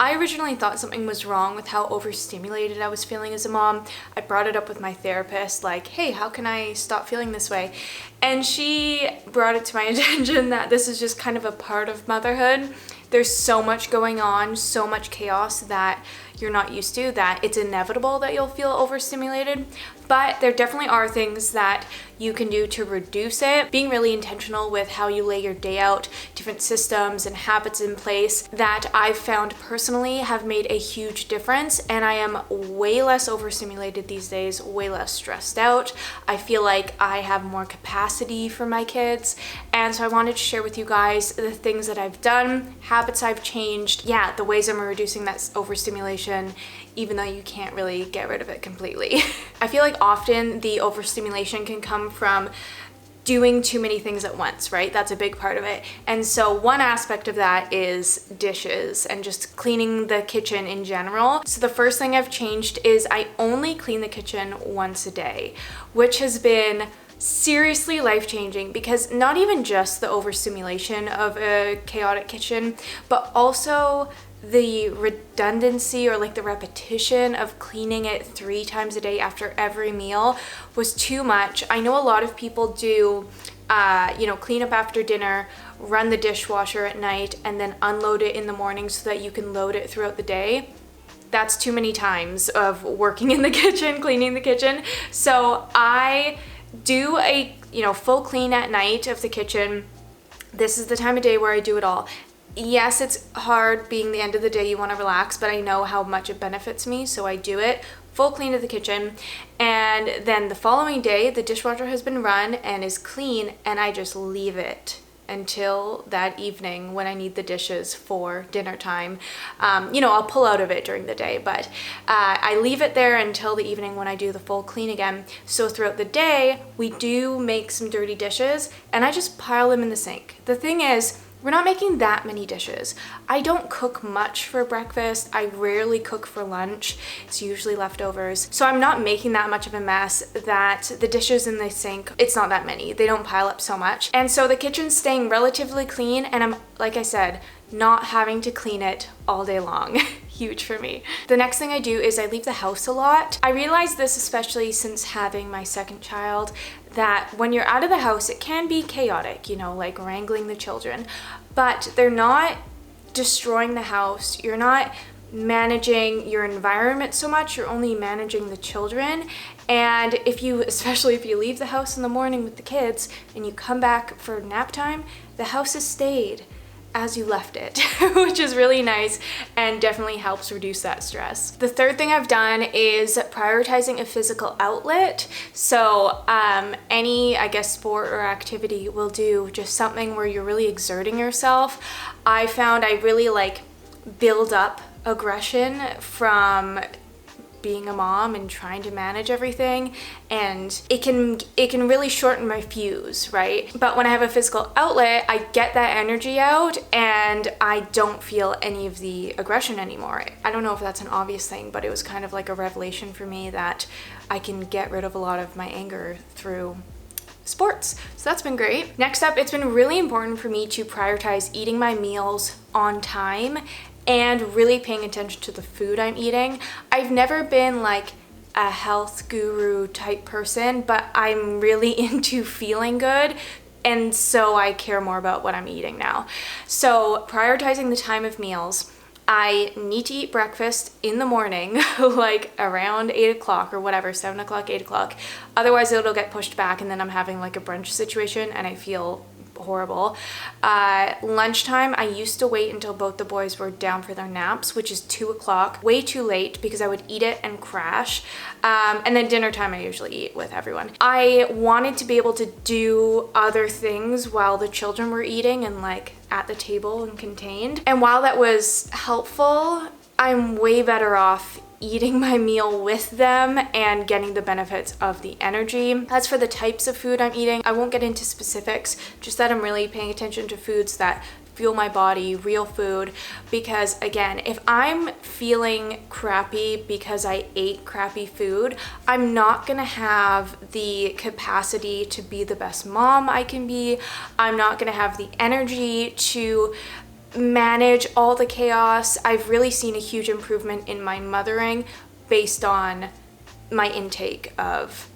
I originally thought something was wrong with how overstimulated I was feeling as a mom. I brought it up with my therapist, like, hey, how can I stop feeling this way? And she brought it to my attention that this is just kind of a part of motherhood. There's so much going on, so much chaos that you're not used to, that it's inevitable that you'll feel overstimulated. But there definitely are things that you can do to reduce it. Being really intentional with how you lay your day out, different systems and habits in place that I've found personally have made a huge difference. And I am way less overstimulated these days, way less stressed out. I feel like I have more capacity for my kids. And so I wanted to share with you guys the things that I've done, habits I've changed, the ways I'm reducing that overstimulation, even though you can't really get rid of it completely. I feel like often the overstimulation can come from doing too many things at once, right? That's a big part of it. And so one aspect of that is dishes and just cleaning the kitchen in general. So the first thing I've changed is I only clean the kitchen once a day, which has been seriously life-changing, because not even just the overstimulation of a chaotic kitchen, but also the redundancy or like the repetition of cleaning it 3 times a day after every meal was too much. I know a lot of people do, clean up after dinner, run the dishwasher at night, and then unload it in the morning so that you can load it throughout the day. That's too many times of working in the kitchen, cleaning the kitchen. So I do a full clean at night of the kitchen. This is the time of day where I do it all. Yes, it's hard being the end of the day, you want to relax, but I know how much it benefits me, so I do it. Full clean of the kitchen, and then the following day the dishwasher has been run and is clean, and I just leave it until that evening when I need the dishes for dinner time. I'll pull out of it during the day, but I leave it there until the evening when I do the full clean again. So throughout the day, we do make some dirty dishes, and I just pile them in the sink. The thing is, we're not making that many dishes. I don't cook much for breakfast. I rarely cook for lunch. It's usually leftovers. So I'm not making that much of a mess that the dishes in the sink, it's not that many. They don't pile up so much. And so the kitchen's staying relatively clean, and I'm, like I said, not having to clean it all day long. Huge for me. The next thing I do is I leave the house a lot. I realized this especially since having my second child, that when you're out of the house, it can be chaotic, like wrangling the children, but they're not destroying the house. You're not managing your environment so much, you're only managing the children. And especially if you leave the house in the morning with the kids and you come back for nap time, the house has stayed as you left it, which is really nice and definitely helps reduce that stress. The third thing I've done is prioritizing a physical outlet. So any, sport or activity will do, just something where you're really exerting yourself. I found I really build up aggression from being a mom and trying to manage everything, and it can really shorten my fuse, right? But when I have a physical outlet, I get that energy out and I don't feel any of the aggression anymore. I don't know if that's an obvious thing, but it was kind of like a revelation for me that I can get rid of a lot of my anger through sports. So that's been great. Next up, it's been really important for me to prioritize eating my meals on time and really paying attention to the food I'm eating. I've never been like a health guru type person, but I'm really into feeling good, and so I care more about what I'm eating now. So prioritizing the time of meals. I need to eat breakfast in the morning, like around 8 o'clock or whatever, 7 o'clock, 8 o'clock. Otherwise it'll get pushed back and then I'm having like a brunch situation and I feel horrible. Lunchtime, I used to wait until both the boys were down for their naps, which is 2 o'clock, way too late because I would eat it and crash. And then dinner time, I usually eat with everyone. I wanted to be able to do other things while the children were eating and at the table and contained. And while that was helpful, I'm way better off eating my meal with them and getting the benefits of the energy. As for the types of food I'm eating, I won't get into specifics, just that I'm really paying attention to foods that fuel my body, real food, because again, if I'm feeling crappy because I ate crappy food, I'm not gonna have the capacity to be the best mom I can be. I'm not gonna have the energy to manage all the chaos. I've really seen a huge improvement in my mothering based on my intake of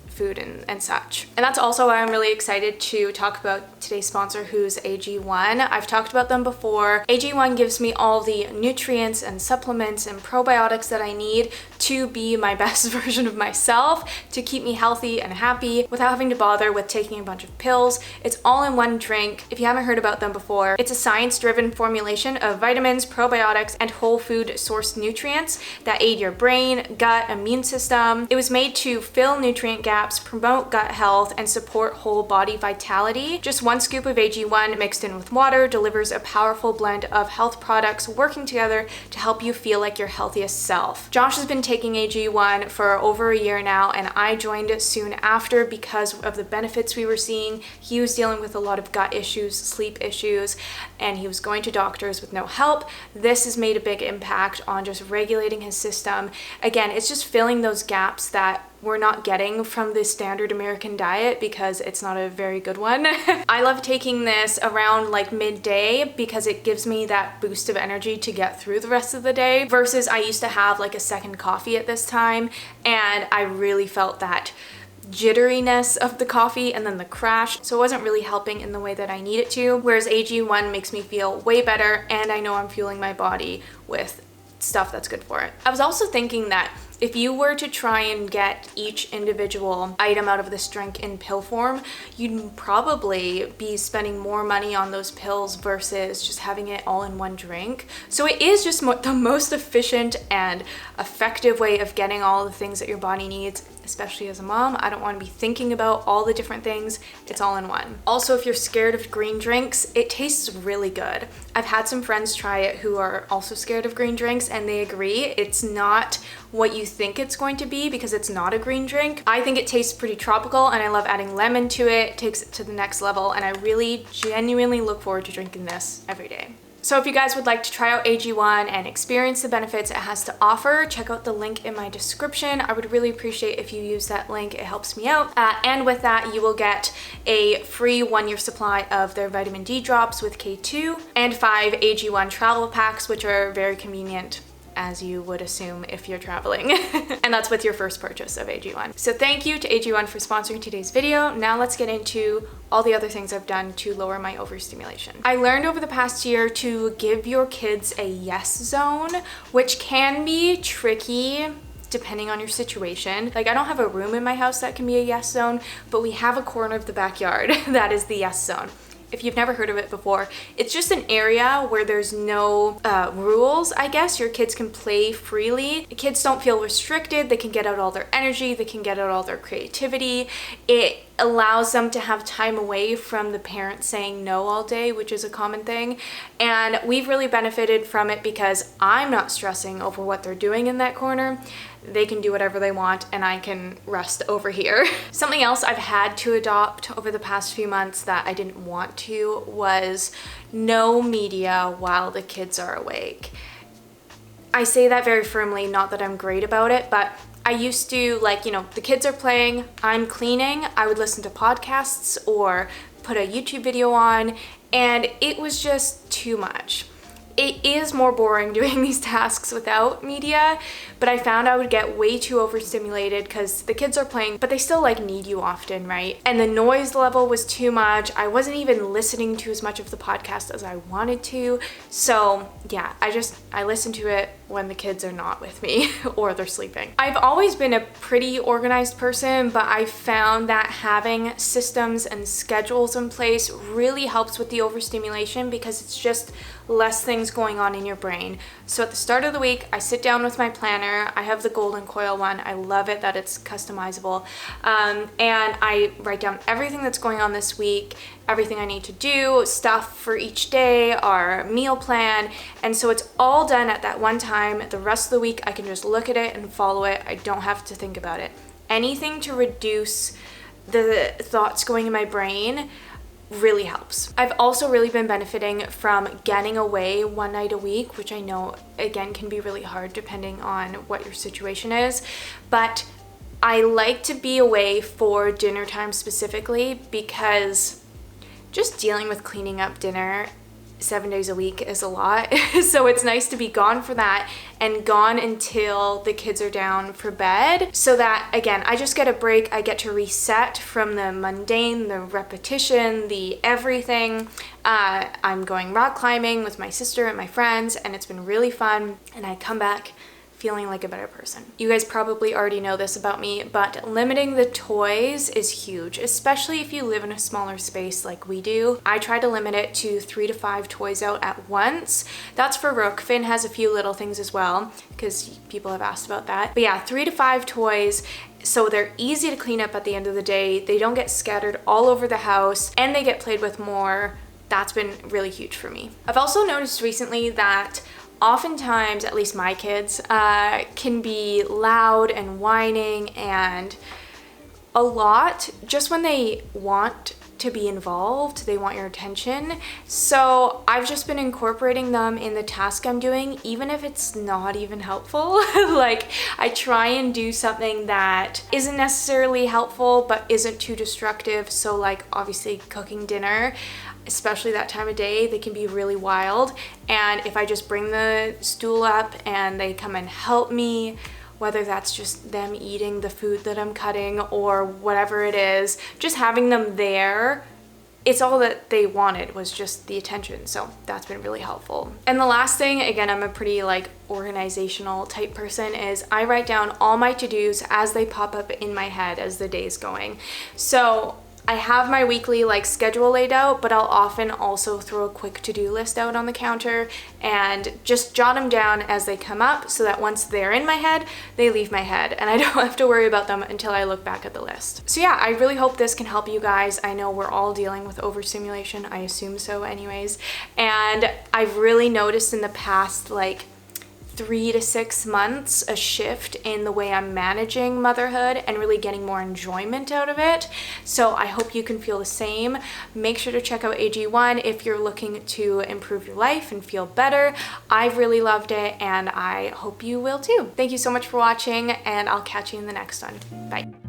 food and such. And that's also why I'm really excited to talk about today's sponsor, who's AG1. I've talked about them before. AG1 gives me all the nutrients and supplements and probiotics that I need to be my best version of myself, to keep me healthy and happy without having to bother with taking a bunch of pills. It's all in one drink. If you haven't heard about them before, it's a science-driven formulation of vitamins, probiotics, and whole food sourced nutrients that aid your brain, gut, immune system. It was made to fill nutrient gaps, promote gut health, and support whole body vitality. Just 1 scoop of AG1 mixed in with water delivers a powerful blend of health products working together to help you feel like your healthiest self. Josh has been taking AG1 for over a year now, and I joined soon after because of the benefits we were seeing. He was dealing with a lot of gut issues, sleep issues, and he was going to doctors with no help. This has made a big impact on just regulating his system. Again, it's just filling those gaps that we're not getting from the standard American diet because it's not a very good one. I love taking this around like midday because it gives me that boost of energy to get through the rest of the day, versus I used to have like a second coffee at this time, and I really felt that jitteriness of the coffee and then the crash, so it wasn't really helping in the way that I need it to, whereas AG1 makes me feel way better, and I know I'm fueling my body with stuff that's good for it. I was also thinking that if you were to try and get each individual item out of this drink in pill form, you'd probably be spending more money on those pills versus just having it all in one drink. So it is just the most efficient and effective way of getting all the things that your body needs, especially as a mom. I don't want to be thinking about all the different things. It's all in one. Also, if you're scared of green drinks, it tastes really good. I've had some friends try it who are also scared of green drinks, and they agree it's not what you think it's going to be because it's not a green drink. I think it tastes pretty tropical, and I love adding lemon to it. It takes it to the next level, and I really genuinely look forward to drinking this every day. So if you guys would like to try out AG1 and experience the benefits it has to offer, check out the link in my description. I would really appreciate if you use that link. It helps me out. And with that, you will get a free 1-year supply of their vitamin D drops with K2 and 5 AG1 travel packs, which are very convenient, as you would assume if you're traveling. And that's with your first purchase of AG1. So thank you to AG1 for sponsoring today's video. Now let's get into all the other things I've done to lower my overstimulation. I learned over the past year to give your kids a yes zone, which can be tricky depending on your situation. Like, I don't have a room in my house that can be a yes zone, but we have a corner of the backyard that is the yes zone. If you've never heard of it before, it's just an area where there's no rules, I guess. Your kids can play freely. The kids don't feel restricted. They can get out all their energy. They can get out all their creativity. It allows them to have time away from the parents saying no all day, which is a common thing. And we've really benefited from it because I'm not stressing over what they're doing in that corner. They can do whatever they want, and I can rest over here. Something else I've had to adopt over the past few months that I didn't want to was no media while the kids are awake. I say that very firmly, not that I'm great about it, but I used to, like, the kids are playing, I'm cleaning, I would listen to podcasts or put a YouTube video on, and it was just too much. It is more boring doing these tasks without media, but I found I would get way too overstimulated because the kids are playing, but they still need you often, right? And the noise level was too much. I wasn't even listening to as much of the podcast as I wanted to. So yeah, I listen to it when the kids are not with me or they're sleeping. I've always been a pretty organized person, but I found that having systems and schedules in place really helps with the overstimulation because it's just less things going on in your brain. So at the start of the week, I sit down with my planner. I have the golden coil one. I love it that it's customizable. And I write down everything that's going on this week, everything I need to do, stuff for each day, our meal plan. And so it's all done at that one time. The rest of the week, I can just look at it and follow it. I don't have to think about it. Anything to reduce the thoughts going in my brain really helps. I've also really been benefiting from getting away one night a week, which I know again can be really hard depending on what your situation is, but I like to be away for dinner time specifically because just dealing with cleaning up dinner 7 days a week is a lot. So it's nice to be gone for that and gone until the kids are down for bed, so that again, I just get a break. I get to reset from the mundane, the repetition, the everything. I'm going rock climbing with my sister and my friends, and it's been really fun, and I come back feeling like a better person. You guys probably already know this about me, but limiting the toys is huge, especially if you live in a smaller space like we do. I try to limit it to 3 to 5 toys out at once. That's for Rook. Finn has a few little things as well, because people have asked about that. But yeah, 3 to 5 toys, so they're easy to clean up at the end of the day. They don't get scattered all over the house, and they get played with more. That's been really huge for me. I've also noticed recently that oftentimes, at least my kids, can be loud and whining and a lot just when they want to be involved, they want your attention. So I've just been incorporating them in the task I'm doing, even if it's not even helpful. Like, I try and do something that isn't necessarily helpful but isn't too destructive. So like, obviously cooking dinner, especially that time of day, they can be really wild. And if I just bring the stool up and they come and help me, whether that's just them eating the food that I'm cutting or whatever it is, just having them there, it's all that they wanted, was just the attention. So that's been really helpful. And the last thing, again, I'm a pretty like organizational type person, is I write down all my to-dos as they pop up in my head as the day's going. So I have my weekly like schedule laid out, but I'll often also throw a quick to-do list out on the counter and just jot them down as they come up, so that once they're in my head, they leave my head and I don't have to worry about them until I look back at the list. So yeah, I really hope this can help you guys. I know we're all dealing with overstimulation, I assume so anyways, and I've really noticed in the past like 3 to 6 months a shift in the way I'm managing motherhood and really getting more enjoyment out of it. So I hope you can feel the same. Make sure to check out AG1 if you're looking to improve your life and feel better. I've really loved it and I hope you will too. Thank you so much for watching, and I'll catch you in the next one. Bye.